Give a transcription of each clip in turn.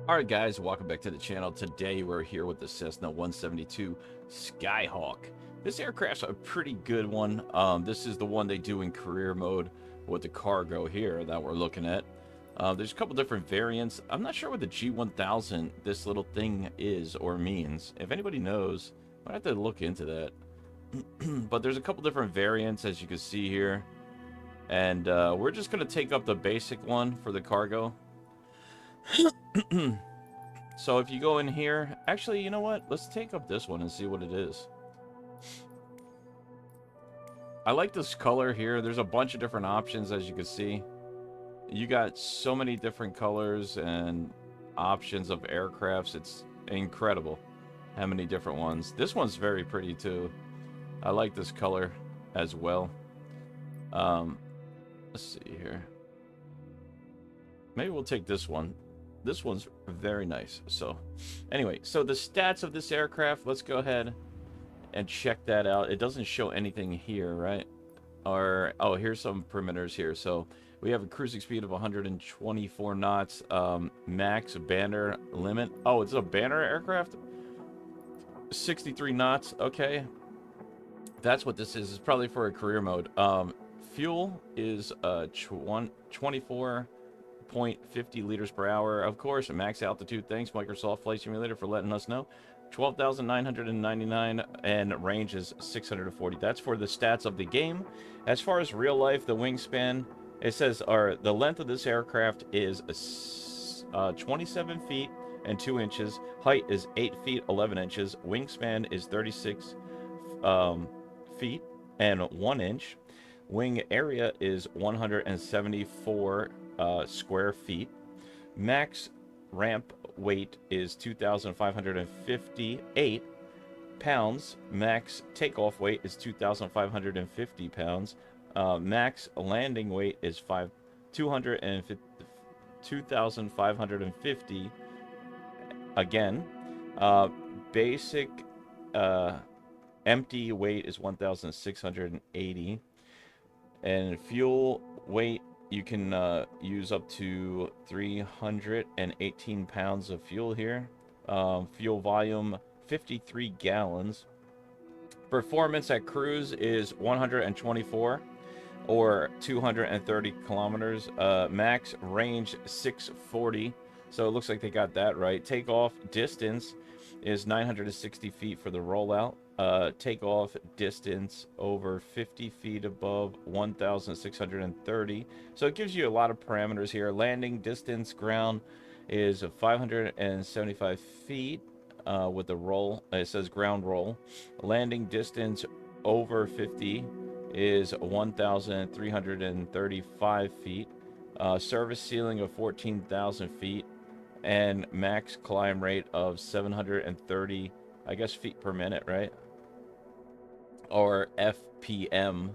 Alright guys, welcome back to the channel. Today we're here with the Cessna 172 Skyhawk. This aircraft's a pretty good one. This is the one they do in career mode with the cargo here that we're looking at. There's a couple different variants. I'm not sure what the G1000 this little thing is or means. If anybody knows, I have to look into that. But there's a couple different variants as you can see here. And we're just going to take up the basic one for the cargo. So if you go in here, actually, you know what? Let's take up this one and see what it is. I like this color here. There's a bunch of different options, as you can see. You got so many different colors and options of aircrafts. It's incredible how many different ones. This one's very pretty too. I like this color as well. Let's see here. Maybe we'll take this one. This one's very nice. So anyway, so the stats of this aircraft, let's go ahead and check that out. It doesn't show anything here, right? Or, oh, here's some perimeters here. So we have a cruising speed of 124 knots, max banner limit. Oh, it's a banner aircraft? 63 knots, okay. That's what this is. It's probably for a career mode. Fuel is 24.50 liters per hour. Of course, max altitude. Thanks, Microsoft Flight Simulator, for letting us know. 12,999 and range is 640. That's for the stats of the game. As far as real life, the wingspan, it says, the length of this aircraft is 27 feet and 2 inches. Height is 8 feet 11 inches. Wingspan is 36 feet and 1 inch. Wing area is 174 square feet. Max ramp weight is 2,558 pounds. Max takeoff weight is 2,550 pounds. Max landing weight is 2,550 again. Basic empty weight is 1,680. And fuel weight, you can use up to 318 pounds of fuel here. Fuel volume, 53 gallons. Performance at cruise is 124 or 230 kilometers. Max range 640. So it looks like they got that right. Takeoff distance is 960 feet for the rollout. Takeoff distance over 50 feet above 1,630. So it gives you a lot of parameters here. Landing distance ground is 575 feet with the roll. It says ground roll. Landing distance over 50 is 1,335 feet. Service ceiling of 14,000 feet. And max climb rate of 730, I guess, feet per minute, right? Or FPM.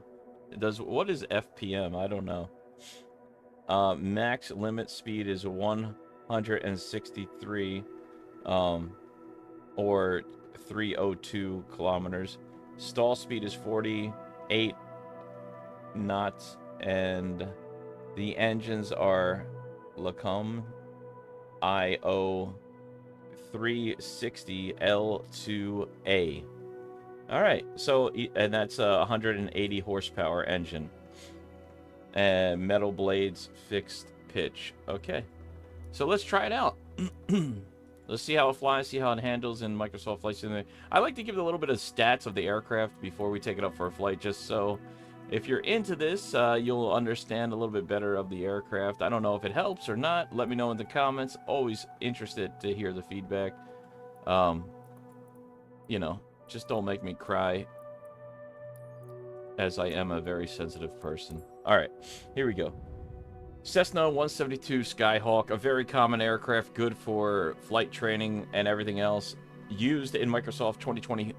What is FPM? I don't know. Max limit speed is 163 or 302 kilometers. Stall speed is 48 knots, and the engines are Lacom IO 360 L2A. All right, so, and that's a 180 horsepower engine. And metal blades, fixed pitch. Okay, so let's try it out. Let's see how it flies, see how it handles in Microsoft Flight Simulator. I like to give it a little bit of stats of the aircraft before we take it up for a flight, just so if you're into this, you'll understand a little bit better of the aircraft. I don't know if it helps or not. Let me know in the comments. Always interested to hear the feedback. You know, just don't make me cry, as I am a very sensitive person. All right, here we go. Cessna 172 Skyhawk, a very common aircraft, good for flight training and everything else. Used in Microsoft 2020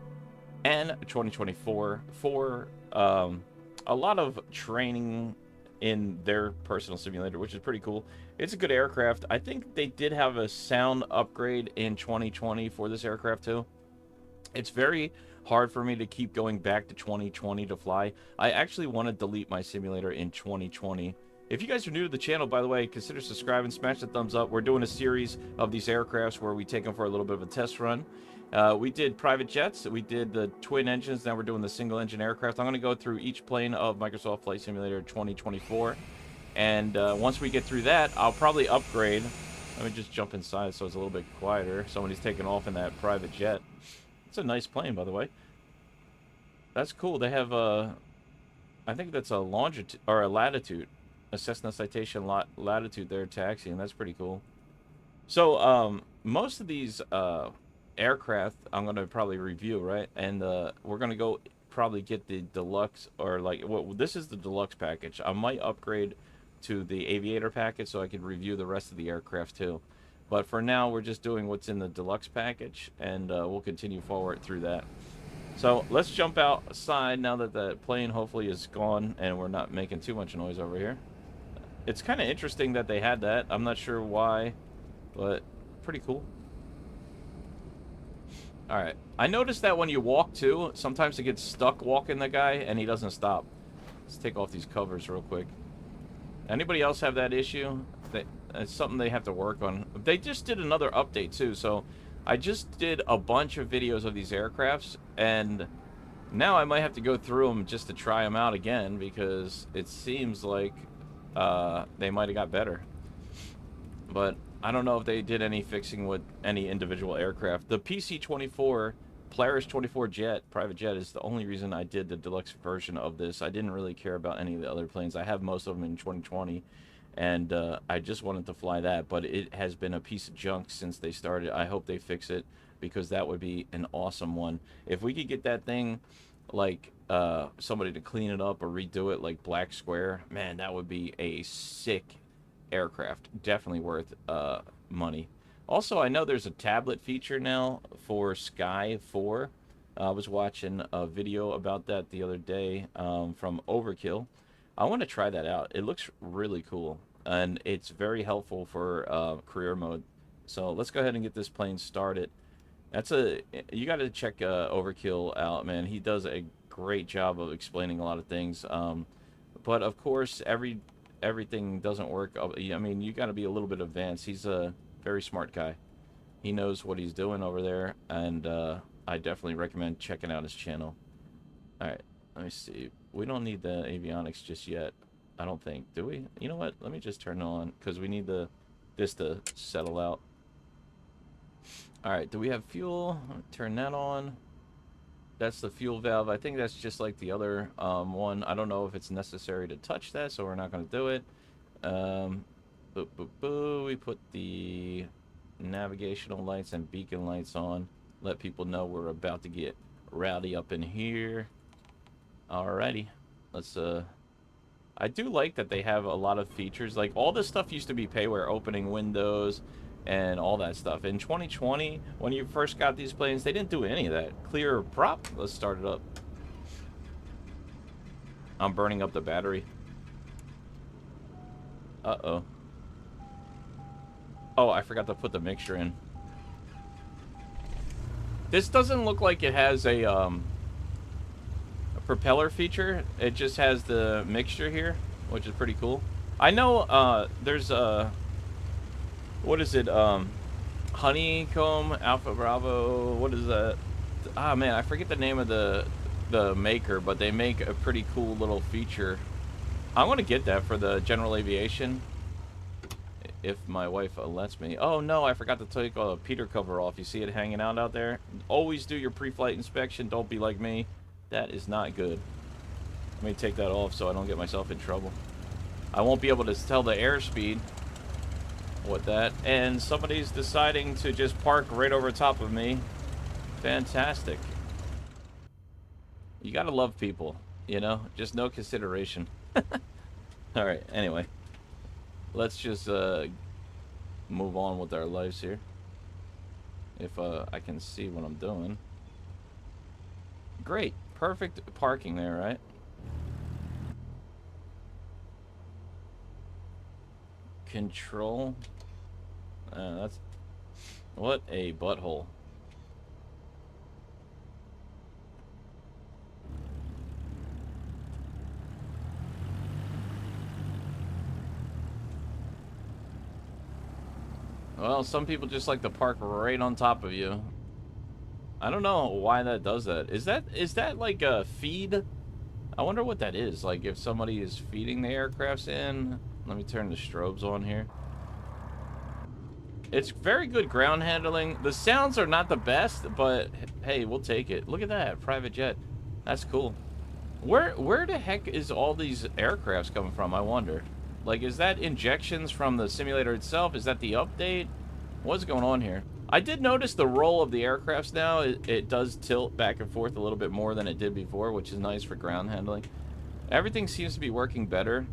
and 2024 for a lot of training in their personal simulator, which is pretty cool. It's a good aircraft. I think they did have a sound upgrade in 2020 for this aircraft too. It's very hard for me to keep going back to 2020 to fly. I actually want to delete my simulator in 2020 If you guys are new to the channel, by the way, consider subscribing, smash the thumbs up. We're doing a series of these aircrafts where we take them for a little bit of a test run. We did private jets, we did the twin engines, now we're doing the single engine aircraft. I'm going to go through each plane of Microsoft Flight Simulator 2024. And once we get through that, I'll probably upgrade. Let me just jump inside so it's a little bit quieter. Somebody's taking off in that private jet. It's a nice plane, by the way. That's cool. They have a, I think that's a longitude or a latitude, a CESSNA citation latitude there taxiing. That's pretty cool. So most of these aircraft I'm going to probably review, right? And we're going to go probably get the deluxe, or like, well, this is the deluxe package. I might upgrade to the aviator package so I can review the rest of the aircraft too. But for now, we're just doing what's in the deluxe package, and we'll continue forward through that. So let's jump outside now that the plane hopefully is gone and we're not making too much noise over here. It's kind of interesting that they had that. I'm not sure why, but pretty cool. All right. I noticed that when you walk too, sometimes it gets stuck walking the guy and he doesn't stop. Let's take off these covers real quick. Anybody else have that issue? It's something they have to work on. They just did another update too, so I just did a bunch of videos of these aircrafts, and now I might have to go through them just to try them out again, because it seems like they might have got better. But I don't know if they did any fixing with any individual aircraft. The PC-24 Polaris 24 jet, private jet, is the only reason I did the deluxe version of this. I didn't really care about any of the other planes. I have most of them in 2020, and I just wanted to fly that, but it has been a piece of junk since they started. I hope they fix it, because that would be an awesome one. If we could get that thing, like, somebody to clean it up or redo it like Black Square, man, that would be a sick aircraft. Definitely worth money. Also, I know there's a tablet feature now for Sky 4. I was watching a video about that the other day from Overkill. I want to try that out. It looks really cool, and it's very helpful for career mode. So let's go ahead and get this plane started. You got to check Overkill out, man. He does a great job of explaining a lot of things. But of course, everything doesn't work. I mean, you got to be a little bit advanced. He's a very smart guy. He knows what he's doing over there, and I definitely recommend checking out his channel. Alright, let me see. We don't need the avionics just yet, I don't think. Do we? You know what? Let me just turn it on, because we need this to settle out. Alright, do we have fuel? Turn that on. That's the fuel valve. I think that's just like the other one. I don't know if it's necessary to touch that, so we're not going to do it. We put the navigational lights and beacon lights on. Let people know we're about to get rowdy up in here. Alrighty. Let's, I do like that they have a lot of features. Like, all this stuff used to be payware, opening windows and all that stuff. In 2020, when you first got these planes, they didn't do any of that. Clear prop. Let's start it up. I'm burning up the battery. Uh-oh. Oh, I forgot to put the mixture in. This doesn't look like it has a propeller feature. It just has the mixture here, which is pretty cool. I know there's what is it? Honeycomb, Alpha Bravo, what is that? Ah, man, I forget the name of the maker, but they make a pretty cool little feature. I want to get that for the general aviation, if my wife lets me. Oh no, I forgot to take a Peter cover off. You see it hanging out there? Always do your pre-flight inspection. Don't be like me. That is not good. Let me take that off so I don't get myself in trouble. I won't be able to tell the airspeed with that. And somebody's deciding to just park right over top of me. Fantastic. You gotta love people, you know? Just no consideration. Alright, anyway. Let's just move on with our lives here. If I can see what I'm doing. Great. Perfect parking there, right? Control. That's... What a butthole. Well, some people just like to park right on top of you. I don't know why that does that. Is that like a feed? I wonder what that is. Like if somebody is feeding the aircrafts in. Let me turn the strobes on here. It's very good ground handling. The sounds are not the best, but hey, we'll take it. Look at that, private jet. That's cool. Where the heck is all these aircrafts coming from, I wonder? Like, is that injections from the simulator itself? Is that the update? What's going on here? I did notice the roll of the aircrafts now. It does tilt back and forth a little bit more than it did before, which is nice for ground handling. Everything seems to be working better.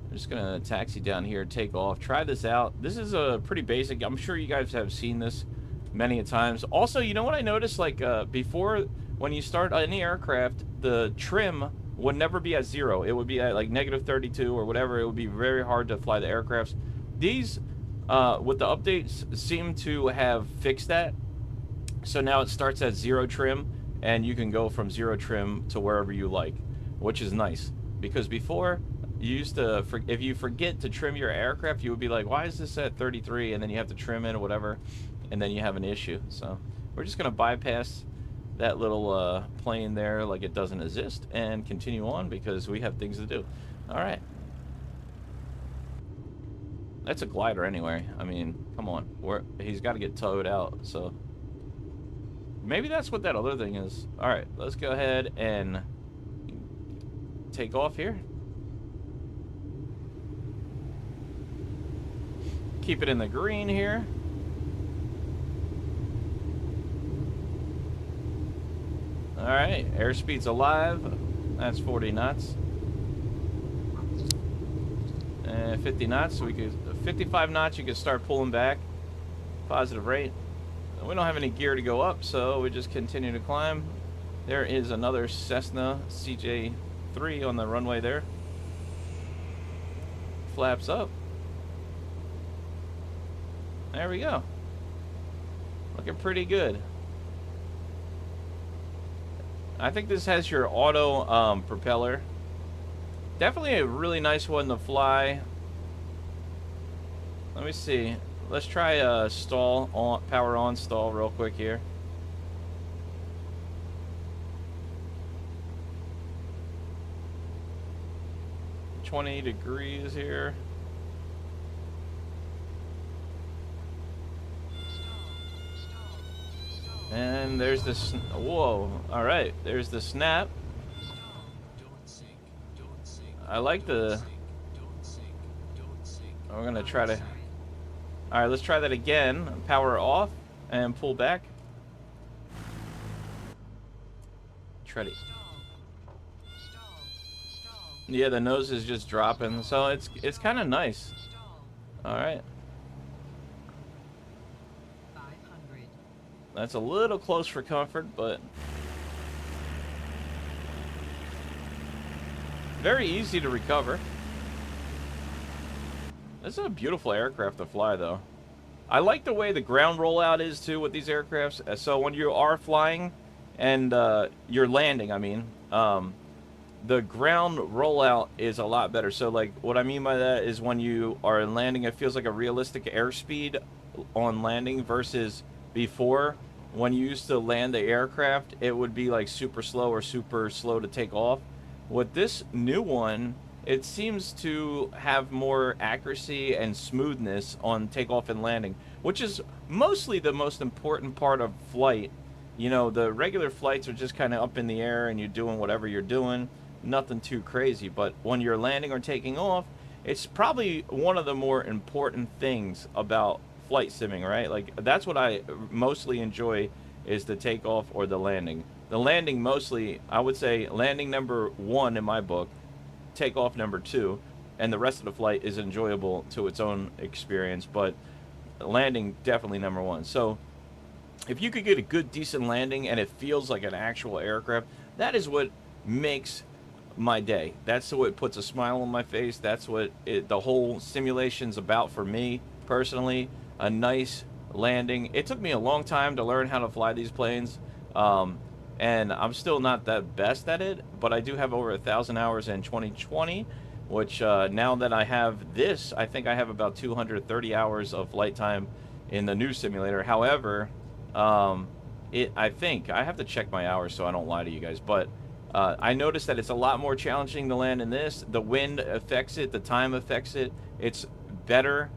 I'm just gonna taxi down here, take off, try this out. This is a pretty basic. I'm sure you guys have seen this many a times. Also, you know what I noticed? Like before, when you start any aircraft, the trim would never be at 0. It would be at like -32 or whatever. It would be very hard to fly the aircrafts. These, with the updates, seem to have fixed that. So now it starts at 0 trim, and you can go from 0 trim to wherever you like, which is nice. Because before, you used to, if you forget to trim your aircraft, you would be like, why is this at 33? And then you have to trim it or whatever, and then you have an issue. So we're just going to bypass that little plane there like it doesn't exist and continue on because we have things to do. All right. That's a glider anyway. I mean, come on. He's got to get towed out, so maybe that's what that other thing is. All right, let's go ahead and take off here. Keep it in the green here. All right, airspeed's alive. That's 40 knots. 50 knots, so we could 55 knots. You could start pulling back. Positive rate. We don't have any gear to go up, so we just continue to climb. There is another Cessna CJ3 on the runway there. Flaps up. There we go. Looking pretty good. I think this has your auto propeller. Definitely a really nice one to fly. Let me see. Let's try stall on, power on stall real quick here. $20 degrees here. And there's this. Whoa! All right, there's the snap. I like the. We're gonna try to. All right, let's try that again. Power off and pull back. Try to. Yeah, the nose is just dropping, so it's kind of nice. All right. That's a little close for comfort, but very easy to recover. This is a beautiful aircraft to fly, though. I like the way the ground rollout is, too, with these aircrafts. So when you are flying and you're landing, I mean, the ground rollout is a lot better. So, like, what I mean by that is when you are landing, it feels like a realistic airspeed on landing versus before. When you used to land the aircraft, it would be like super slow or super slow to take off. With this new one, it seems to have more accuracy and smoothness on takeoff and landing, which is mostly the most important part of flight. You know, the regular flights are just kind of up in the air and you're doing whatever you're doing, nothing too crazy. But when you're landing or taking off, it's probably one of the more important things about flight simming, right? Like, that's what I mostly enjoy, is the takeoff or the landing. The landing mostly, I would say landing number 1 in my book, takeoff number 2, and the rest of the flight is enjoyable to its own experience, but landing definitely number 1. So if you could get a good decent landing and it feels like an actual aircraft, that is what makes my day. That's what puts a smile on my face. That's what the whole simulation's about for me personally. A nice landing. It took me a long time to learn how to fly these planes, and I'm still not the best at it, but I do have over 1,000 hours in 2020, which now that I have this, I think I have about 230 hours of flight time in the new simulator. However, I think I have to check my hours so I don't lie to you guys, but I noticed that it's a lot more challenging to land in this. The wind affects it, the time affects it. It's better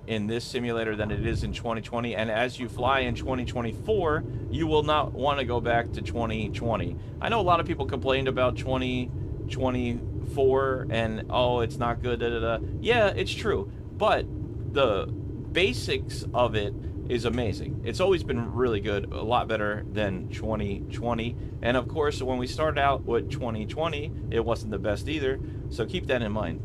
in this simulator than it is in 2020. And as you fly in 2024, you will not want to go back to 2020. I know a lot of people complained about 2024 and, oh, it's not good. Da, da, da. Yeah, it's true. But the basics of it is amazing. It's always been really good, a lot better than 2020. And of course, when we started out with 2020, it wasn't the best either. So keep that in mind.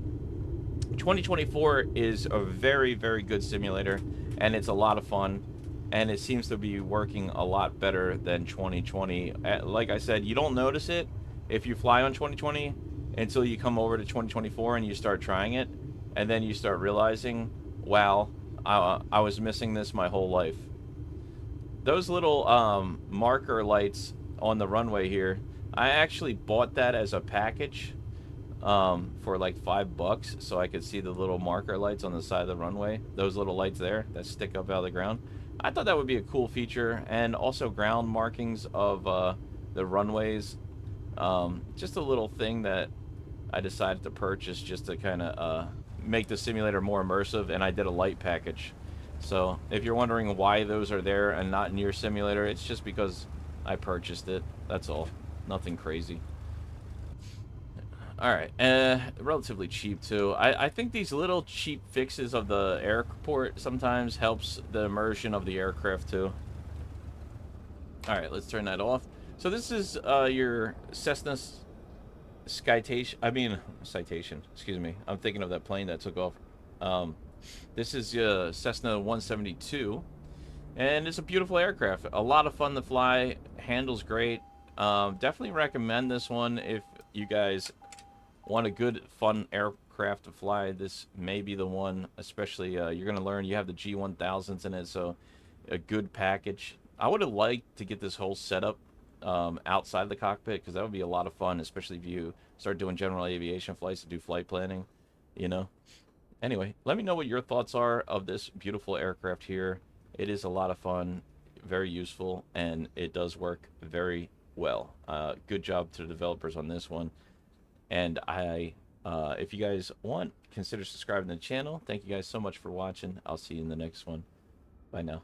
2024 is a very, very good simulator, and it's a lot of fun, and it seems to be working a lot better than 2020. Like I said, you don't notice it if you fly on 2020 until you come over to 2024 and you start trying it, and then you start realizing, wow, I was missing this my whole life. Those little marker lights on the runway here, I actually bought that as a package for like $5 so I could see the little marker lights on the side of the runway. Those little lights there that stick up out of the ground. I thought that would be a cool feature, and also ground markings of the runways. Just a little thing that I decided to purchase just to kind of make the simulator more immersive, and I did a light package. So if you're wondering why those are there and not in your simulator, it's just because I purchased it. That's all. Nothing crazy. Alright, relatively cheap too. I think these little cheap fixes of the airport sometimes helps the immersion of the aircraft too. Alright, let's turn that off. So this is your Cessna Citation, excuse me. I'm thinking of that plane that took off. This is Cessna 172, and it's a beautiful aircraft. A lot of fun to fly, handles great. Definitely recommend this one if you guys want a good, fun aircraft to fly. This may be the one, especially you're going to learn you have the G1000s in it, so a good package. I would have liked to get this whole setup outside the cockpit, because that would be a lot of fun, especially if you start doing general aviation flights to do flight planning, you know. Anyway, let me know what your thoughts are of this beautiful aircraft here. It is a lot of fun, very useful, and it does work very well. Good job to the developers on this one. And if you guys want, consider subscribing to the channel. Thank you guys so much for watching. I'll see you in the next one. Bye now.